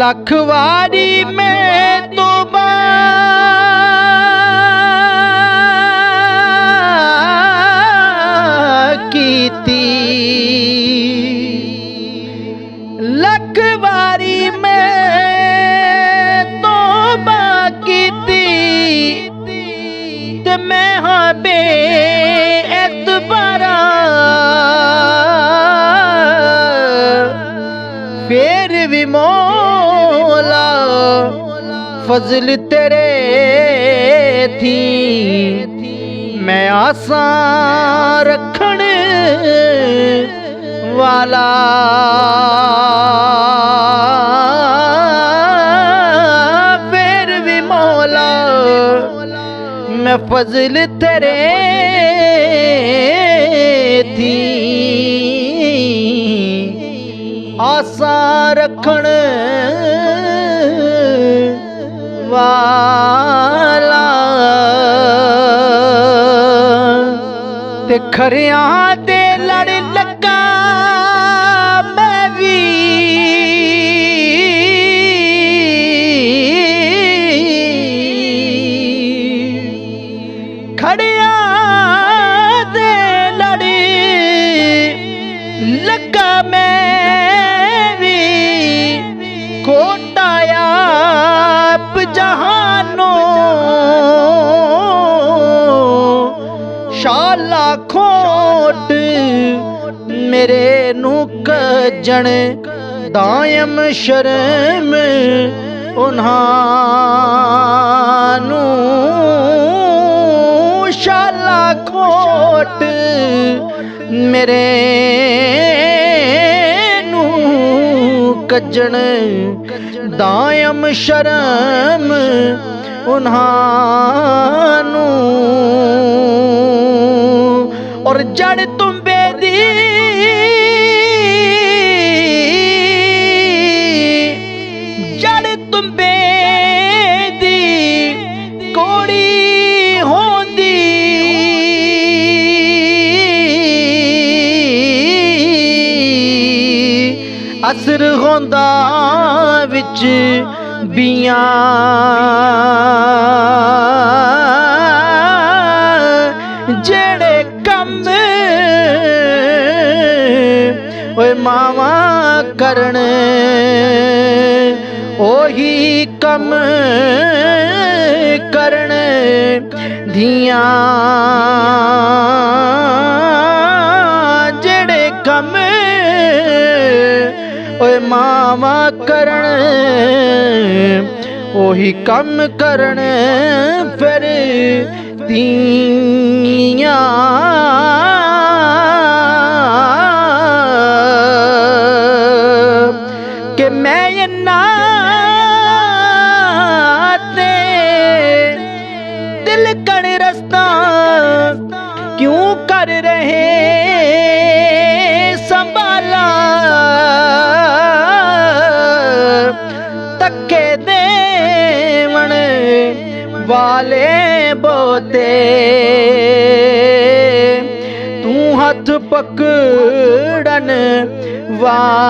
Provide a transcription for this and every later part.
लख वारी मैं तौबा कीती, लख वारी मैं तौबा कीती ते मैं हाँ बेअतबारा फिर भी मौला फजल तेरे थी। मैं आसान रखण वाला फिर भी मौला मैं फजल तेरे थी। आसान रखण वाला ते खरियां दे लड़ लगा मैं भी खड़ियां दे लड़ लगा मैं कोटाया जहानो शाला खोट मेरे नू कजण दायम शर्म उन्हानू शाला खोट मेरे नू कजण दायम शर्म उन्हानू। और जड़ तुम्बे दी जड़ तुम्बे दी कोड़ी होंदी असर होंदा विच बियां जेड़े कम ओए मावा करन ओही कम करन धियां जेड़े कम ओए मावा करन ओही कम करन फिर तियां। कि मैं इन्ना ते दिल कण रस्ता क्यों कर रहे संभाला तक्के देवण वाले बोते तू हथ पकड़न वाला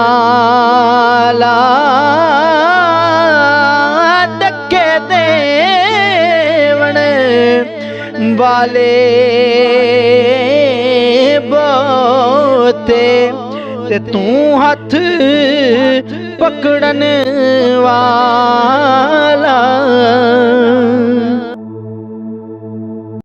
तक्के देवण वाले बोते ते तू हथ पकड़न वाला